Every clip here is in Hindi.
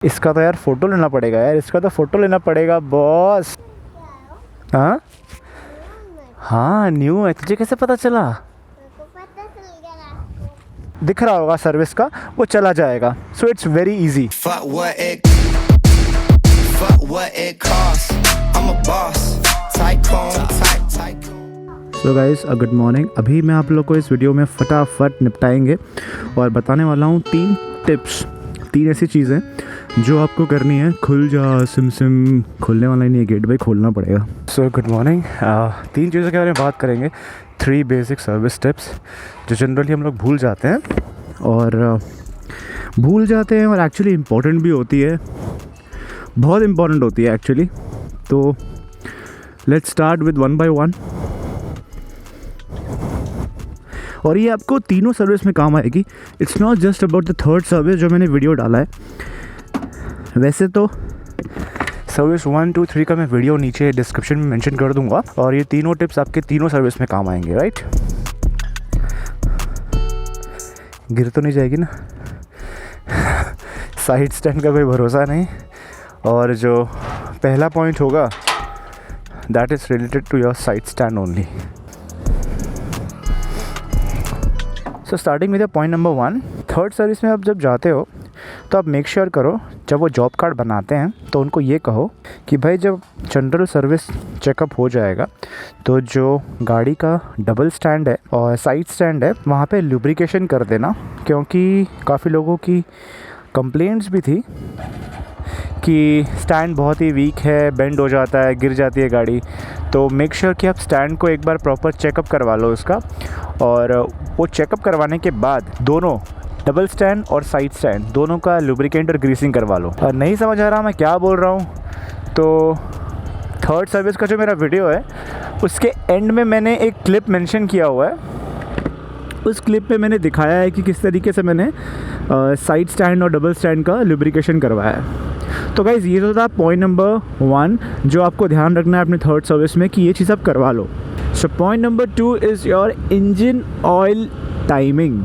इसका तो यार फ़ोटो लेना पड़ेगा यार, इसका तो फ़ोटो लेना पड़ेगा बॉस। हाँ हाँ न्यू है, तुझे कैसे पता चला? दिख रहा होगा सर्विस का, वो चला जाएगा। So it's very easy. So guys good morning. अभी मैं आप लोग को इस वीडियो में फटाफट निपटाएंगे और बताने वाला हूँ 3 टिप्स, 3 ऐसी चीज़ें जो आपको करनी है। खुल जा सिम सिम खुलने वाला ही नहीं है, गेट भाई खोलना पड़ेगा। So good morning. 3 चीज़ों के बारे में बात करेंगे, 3 बेसिक सर्विस टिप्स जो जनरली हम लोग भूल जाते हैं और एक्चुअली इम्पॉर्टेंट भी होती है, बहुत इम्पॉर्टेंट होती है एक्चुअली। तो लेट्स स्टार्ट विद 1 बाय 1 और ये आपको तीनों सर्विस में काम आएगी। It's not just about the third service जो मैंने वीडियो डाला है। वैसे तो सर्विस 1, 2, 3 का मैं वीडियो नीचे डिस्क्रिप्शन में मेंशन कर दूंगा और ये तीनों टिप्स आपके तीनों सर्विस में काम आएंगे, राइट? गिर तो नहीं जाएगी ना? साइड स्टैंड का कोई भरोसा नहीं। और जो पहला पॉइंट होगा that is related to your side stand only. So starting with point number 1, third service में आप जब जाते हो तो आप मेक श्योर करो जब वो जॉब कार्ड बनाते हैं तो उनको ये कहो कि भाई जब जनरल सर्विस चेकअप हो जाएगा तो जो गाड़ी का डबल स्टैंड है और साइड स्टैंड है वहाँ पे लुब्रिकेशन कर देना, क्योंकि काफ़ी लोगों की कंप्लेंट्स भी थी कि स्टैंड बहुत ही वीक है, बेंड हो जाता है, गिर जाती है गाड़ी। तो मेक श्योर कि आप स्टैंड को एक बार प्रॉपर चेकअप करवा लो उसका, और वो चेकअप करवाने के बाद दोनों डबल स्टैंड और साइड स्टैंड दोनों का लुब्रिकेंट और ग्रीसिंग करवा लो। और नहीं समझ आ रहा मैं क्या बोल रहा हूँ तो थर्ड सर्विस का जो मेरा वीडियो है उसके एंड में मैंने एक क्लिप मेंशन किया हुआ है। उस क्लिप में मैंने दिखाया है कि किस तरीके से मैंने साइड स्टैंड और डबल स्टैंड का लुब्रिकेशन करवाया है। तो गाइज़ ये तो था पॉइंट नंबर 1 जो आपको ध्यान रखना है अपने थर्ड सर्विस में कि ये चीज़ आप करवा लो। So point number 2 is your engine oil timing,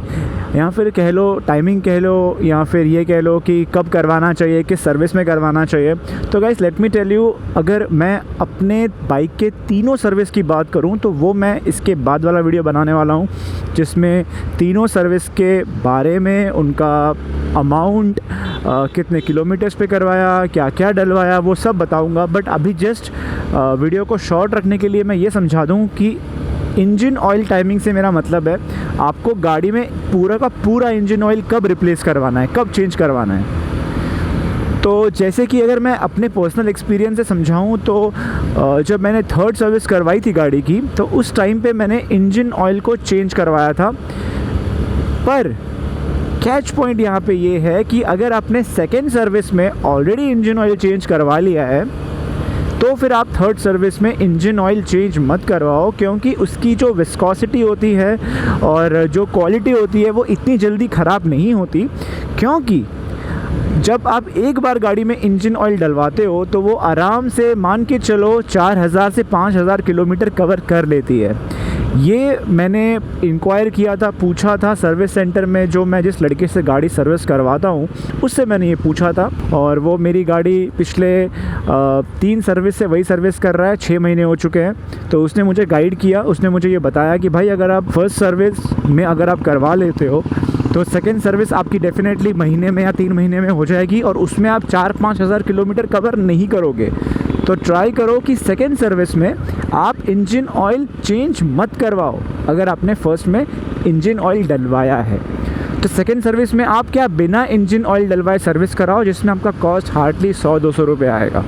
या फिर कह लो टाइमिंग कह लो, या फिर ये कह लो कि कब करवाना चाहिए, किस सर्विस में करवाना चाहिए। तो guys let me tell you, अगर मैं अपने बाइक के तीनों सर्विस की बात करूं तो वो मैं इसके बाद वाला वीडियो बनाने वाला हूं जिसमें तीनों सर्विस के बारे में, उनका अमाउंट, कितने किलोमीटर्स पे करवाया, क्या क्या डलवाया, वो सब बताऊंगा। बट अभी जस्ट वीडियो को शॉर्ट रखने के लिए मैं ये समझा दूं कि इंजन ऑयल टाइमिंग से मेरा मतलब है आपको गाड़ी में पूरा का पूरा इंजन ऑयल कब रिप्लेस करवाना है, कब चेंज करवाना है। तो जैसे कि अगर मैं अपने पर्सनल एक्सपीरियंस से समझाऊं तो जब मैंने थर्ड सर्विस करवाई थी गाड़ी की तो उस टाइम पे मैंने इंजन ऑयल को चेंज करवाया था। पर कैच पॉइंट यहाँ पे ये है कि अगर आपने सेकेंड सर्विस में ऑलरेडी इंजन ऑयल चेंज करवा लिया है तो फिर आप थर्ड सर्विस में इंजन ऑयल चेंज मत करवाओ, क्योंकि उसकी जो विस्कोसिटी होती है और जो क्वालिटी होती है वो इतनी जल्दी ख़राब नहीं होती। क्योंकि जब आप एक बार गाड़ी में इंजन ऑयल डलवाते हो तो वो आराम से मान के चलो 4000 से 5000 किलोमीटर कवर कर लेती है। ये मैंने इंक्वायर किया था, पूछा था सर्विस सेंटर में, जो मैं जिस लड़के से गाड़ी सर्विस करवाता हूँ उससे मैंने ये पूछा था। और वो मेरी गाड़ी पिछले 3 सर्विस से वही सर्विस कर रहा है, 6 महीने हो चुके हैं। तो उसने मुझे गाइड किया, उसने मुझे ये बताया कि भाई अगर आप फर्स्ट सर्विस में अगर आप करवा लेते हो तो सेकेंड सर्विस आपकी डेफिनेटली महीने में या 3 महीने में हो जाएगी और उसमें आप 4-5 हज़ार किलोमीटर कवर नहीं करोगे। तो ट्राई करो कि सेकेंड सर्विस में आप इंजन ऑयल चेंज मत करवाओ अगर आपने फर्स्ट में इंजन ऑयल डलवाया है। तो सेकेंड सर्विस में आप क्या बिना इंजन ऑयल डलवाए सर्विस कराओ, जिसमें आपका कॉस्ट हार्डली 100-200 रुपये आएगा।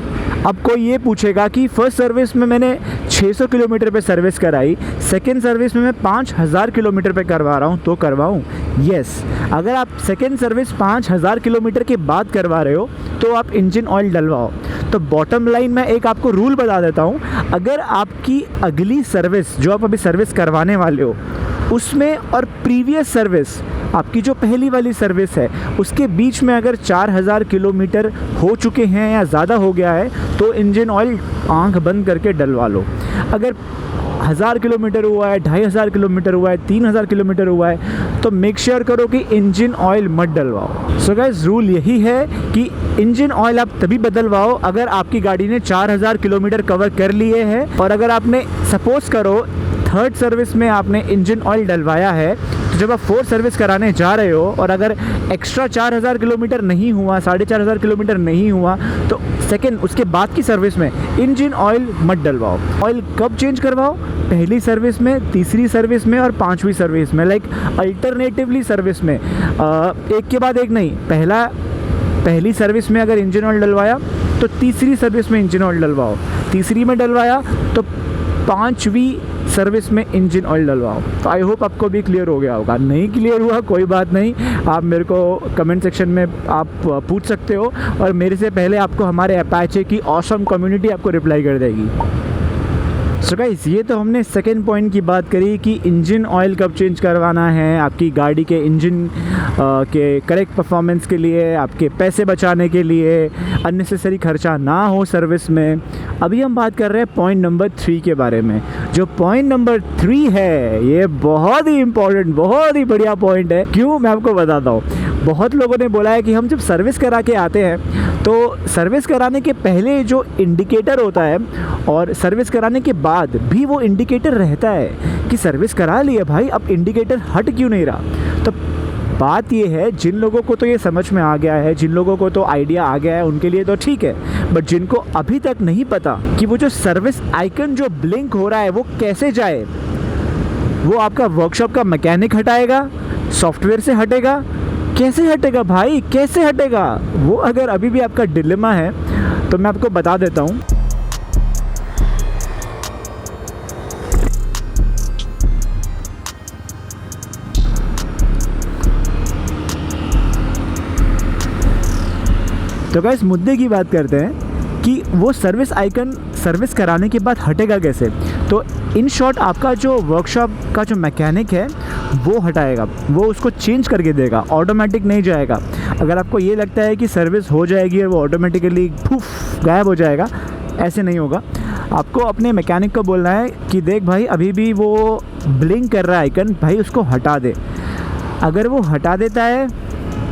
अब कोई ये पूछेगा कि फर्स्ट सर्विस में मैंने 600 किलोमीटर पे सर्विस कराई, सेकेंड सर्विस में मैं 5000 किलोमीटर पे करवा रहा हूँ तो करवाऊँ? यस, अगर आप सेकेंड सर्विस 5000 किलोमीटर के बाद करवा रहे हो तो आप इंजन ऑयल डलवाओ। तो बॉटम लाइन मैं एक आपको रूल बता देता हूँ, अगर आपकी अगली सर्विस जो आप अभी सर्विस करवाने वाले हो उसमें और प्रीवियस सर्विस आपकी जो पहली वाली सर्विस है उसके बीच में अगर 4000 किलोमीटर हो चुके हैं या ज़्यादा हो गया है तो इंजन ऑयल आंख बंद करके डलवा लो। अगर 1000 किलोमीटर हुआ है, 2500 किलोमीटर हुआ है, 3000 किलोमीटर हुआ है तो मेक श्योर करो कि इंजन ऑयल मत डलवाओ। सो गाइस रूल यही है कि इंजन ऑयल आप तभी बदलवाओ अगर आपकी गाड़ी ने 4000 किलोमीटर कवर कर लिए हैं, और अगर आपने सपोज करो थर्ड सर्विस में आपने इंजन ऑयल डलवाया है, तो जब आप फोर्थ सर्विस कराने जा रहे हो और अगर एक्स्ट्रा 4000 किलोमीटर नहीं हुआ, 4500 किलोमीटर नहीं हुआ, तो सेकंड उसके बाद की सर्विस में इंजन ऑयल मत डलवाओ। ऑयल कब चेंज करवाओ? पहली सर्विस में, तीसरी सर्विस में और पांचवी सर्विस में, लाइक अल्टरनेटिवली सर्विस में, एक के बाद एक नहीं। पहली सर्विस में अगर इंजन ऑयल डलवाया तो तीसरी सर्विस में इंजन ऑयल डलवाओ, तीसरी में डलवाया तो पांचवी सर्विस में इंजन ऑयल डलवाओ। तो आई होप आपको भी क्लियर हो गया होगा। नहीं क्लियर हुआ कोई बात नहीं, आप मेरे को कमेंट सेक्शन में आप पूछ सकते हो, और मेरे से पहले आपको हमारे अपाचे की ऑसम कम्युनिटी आपको रिप्लाई कर देगी। सो गाइस ये तो हमने सेकेंड पॉइंट की बात करी कि इंजन ऑयल कब चेंज करवाना है आपकी गाड़ी के इंजन के करेक्ट परफॉर्मेंस के लिए, आपके पैसे बचाने के लिए, अननेसेसरी खर्चा ना हो सर्विस में। अभी हम बात कर रहे हैं पॉइंट नंबर 3 के बारे में। जो पॉइंट नंबर 3 है ये बहुत ही इंपॉर्टेंट, बहुत ही बढ़िया पॉइंट है। क्यों, मैं आपको बताता हूँ। बहुत लोगों ने बोला है कि हम जब सर्विस करा के आते हैं तो सर्विस कराने के पहले जो इंडिकेटर होता है और सर्विस कराने के बाद भी वो इंडिकेटर रहता है कि सर्विस करा लिया भाई, अब इंडिकेटर हट क्यों नहीं रहा। तो बात ये है, जिन लोगों को तो ये समझ में आ गया है, जिन लोगों को तो आइडिया आ गया है, उनके लिए तो ठीक है, बट जिनको अभी तक नहीं पता कि वो जो सर्विस आइकन जो ब्लिंक हो रहा है वो कैसे जाए, वो आपका वर्कशॉप का मैकेनिक हटाएगा, सॉफ्टवेयर से हटेगा, कैसे हटेगा भाई, कैसे हटेगा वो? अगर अभी भी आपका डिलेमा है तो मैं आपको बता देता हूँ। तो गाइस मुद्दे की बात करते हैं कि वो सर्विस आइकन सर्विस कराने के बाद हटेगा कैसे। तो इन शॉर्ट आपका जो वर्कशॉप का जो मैकेनिक है वो हटाएगा, वो उसको चेंज करके देगा, ऑटोमेटिक नहीं जाएगा। अगर आपको ये लगता है कि सर्विस हो जाएगी और वो ऑटोमेटिकली फुफ गायब हो जाएगा, ऐसे नहीं होगा। आपको अपने मैकेनिक को बोलना है कि देख भाई अभी भी वो ब्लिंक कर रहा है आइकन, भाई उसको हटा दे। अगर वो हटा देता है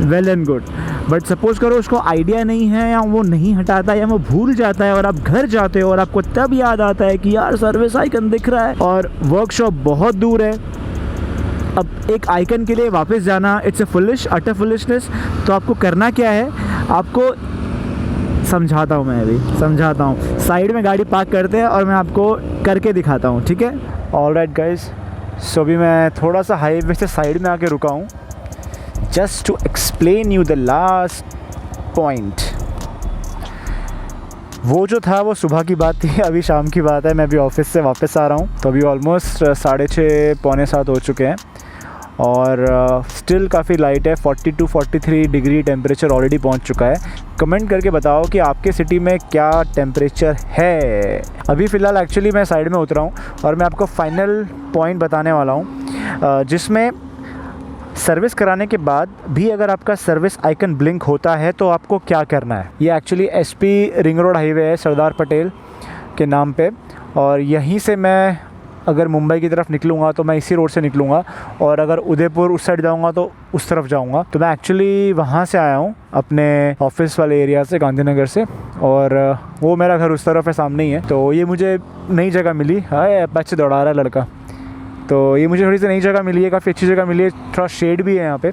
well and good, but suppose करो उसको आइडिया नहीं है या वो नहीं हटाता या वो भूल जाता है और आप घर जाते हो और आपको तब याद आता है कि यार सर्विस आइकन दिख रहा है और वर्कशॉप बहुत दूर है, अब एक आइकन के लिए वापस जाना, it's a foolish, utter foolishness. तो आपको करना क्या है, आपको समझाता हूँ, मैं अभी समझाता हूँ। साइड में गाड़ी पार्क करते हैं और मैं आपको करके दिखाता हूँ, ठीक है? ऑलराइट गाइस, सो अभी मैं थोड़ा सा हाईवे से साइड में आके रुका हूँ just to explain you the last point. वो जो था वो सुबह की बात थी, अभी शाम की बात है। मैं अभी ऑफिस से वापस आ रहा हूँ, तो अभी ऑलमोस्ट 6:30 पौने 7 हो चुके हैं और स्टिल काफ़ी लाइट है। 42 43 डिग्री टेम्परेचर ऑलरेडी पहुँच चुका है। कमेंट करके बताओ कि आपके सिटी में क्या टेम्परेचर है। अभी फ़िलहाल एक्चुअली मैं साइड में उतरा हूँ और मैं आपको फाइनल पॉइंट बताने वाला हूँ, जिसमें सर्विस कराने के बाद भी अगर आपका सर्विस आइकन ब्लिंक होता है तो आपको क्या करना है। ये actually SP ring road highway है सरदार पटेल के नाम पे, और यहीं से मैं अगर मुंबई की तरफ निकलूँगा तो मैं इसी रोड से निकलूँगा, और अगर उदयपुर उस साइड जाऊँगा तो उस तरफ जाऊँगा। तो मैं एक्चुअली वहाँ से आया हूँ अपने ऑफिस वाले एरिया से, गांधीनगर से, और वो मेरा घर उस तरफ है, सामने ही है। तो ये मुझे नई जगह मिली, हाय अपाचे दौड़ा रहा है लड़का, तो ये मुझे थोड़ी सी नई जगह मिली है, काफ़ी अच्छी जगह मिली है, थोड़ा शेड भी है यहाँ पे।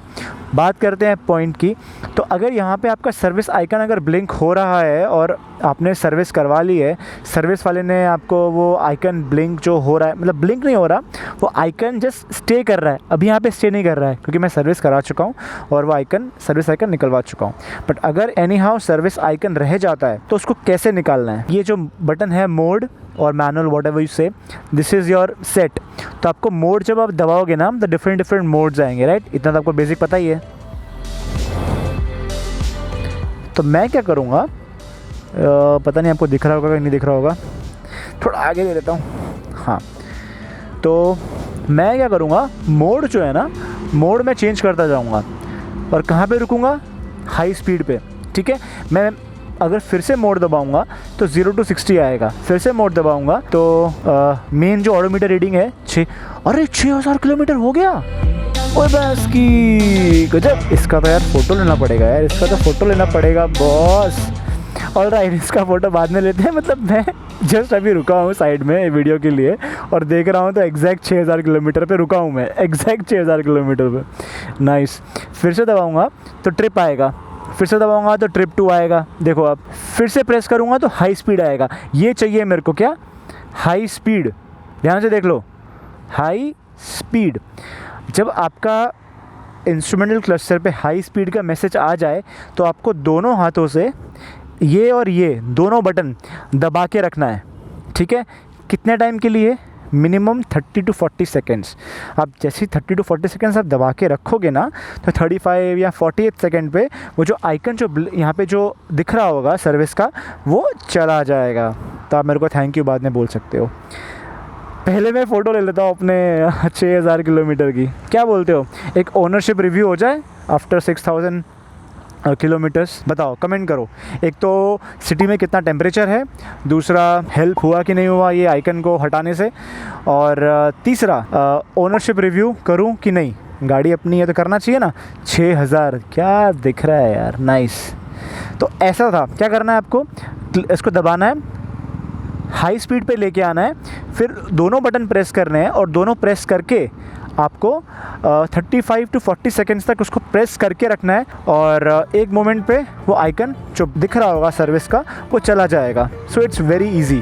बात करते हैं पॉइंट की। तो अगर यहाँ पे आपका सर्विस आइकन अगर ब्लिंक हो रहा है और आपने सर्विस करवा ली है, सर्विस वाले ने आपको वो आइकन ब्लिंक जो हो रहा है, मतलब ब्लिंक नहीं हो रहा, वो आइकन जस्ट स्टे कर रहा है, अभी यहाँ पे स्टे नहीं कर रहा है क्योंकि मैं सर्विस करा चुका हूँ और वो आइकन सर्विस आइकन निकलवा चुका हूँ। बट अगर एनी हाउ सर्विस आइकन रह जाता है तो उसको कैसे निकालना है। ये जो बटन है मोड और मैनुअल वॉट एवर यू से, दिस इज़ योर सेट। तो आपको मोड जब आप दबाओगे ना तो डिफरेंट मोड्स आएंगे, राइट? इतना तो आपको बेसिक पता ही है। तो मैं क्या करूँगा, पता नहीं आपको दिख रहा होगा कि नहीं दिख रहा होगा, थोड़ा आगे दे देता हूँ। हाँ, तो मैं क्या करूँगा, मोड जो है ना, मोड में चेंज करता जाऊँगा और कहाँ पे रुकूँगा, हाई स्पीड पे, ठीक है? मैं अगर फिर से मोड दबाऊंगा तो 0 to 60 आएगा, फिर से मोड दबाऊंगा तो मेन जो ऑडोमीटर रीडिंग है 6000 किलोमीटर हो गया। ओए बस की गजब। इसका तो यार फ़ोटो लेना पड़ेगा यार, इसका तो फ़ोटो लेना पड़ेगा बॉस। ऑलराइट, इसका फ़ोटो बाद में लेते हैं। मतलब मैं जस्ट अभी रुका हूँ साइड में वीडियो के लिए और देख रहा हूँ तो एग्जैक्ट 6000 किलोमीटर पे रुका हूँ मैं, एग्जैक्ट 6000 किलोमीटर पे। नाइस। फिर से दबाऊँगा तो ट्रिप आएगा, फिर से दबाऊँगा तो ट्रिप 2 आएगा। देखो आप, फिर से प्रेस करूँगा तो हाई स्पीड आएगा। ये चाहिए मेरे को, क्या? High speed. ध्यान से देख लो, हाई स्पीड। जब आपका इंस्ट्रूमेंटल क्लस्टर पे हाई स्पीड का मैसेज आ जाए तो आपको दोनों हाथों से ये और ये दोनों बटन दबा के रखना है, ठीक है? कितने टाइम के लिए? Minimum 30 to 40 seconds. आप जैसे ही 30 to 40 सेकेंड्स आप दबा के रखोगे ना तो 35 या 48 सेकेंड पे वो जो आइकन जो यहाँ पे जो दिख रहा होगा सर्विस का, वो चला जाएगा। तो आप मेरे को थैंक यू बाद में बोल सकते हो। पहले मैं फ़ोटो ले लेता हूँ अपने 6000 किलोमीटर की, क्या बोलते हो? एक ओनरशिप रिव्यू हो जाए आफ्टर 6000 किलोमीटर्स। बताओ, कमेंट करो। एक तो सिटी में कितना टेम्परेचर है, दूसरा हेल्प हुआ कि नहीं हुआ ये आइकन को हटाने से, और तीसरा ओनरशिप रिव्यू करूं कि नहीं। गाड़ी अपनी है तो करना चाहिए ना। 6000 क्या दिख रहा है यार, नाइस। तो ऐसा था, क्या करना है आपको? इसको दबाना है, हाई स्पीड पे लेके आना है, फिर दोनों बटन प्रेस करने हैं और दोनों प्रेस करके आपको 35 to 40 सेकेंड्स तक उसको प्रेस करके रखना है और एक मोमेंट पे वो आइकन जो दिख रहा होगा सर्विस का वो चला जाएगा। So it's very easy.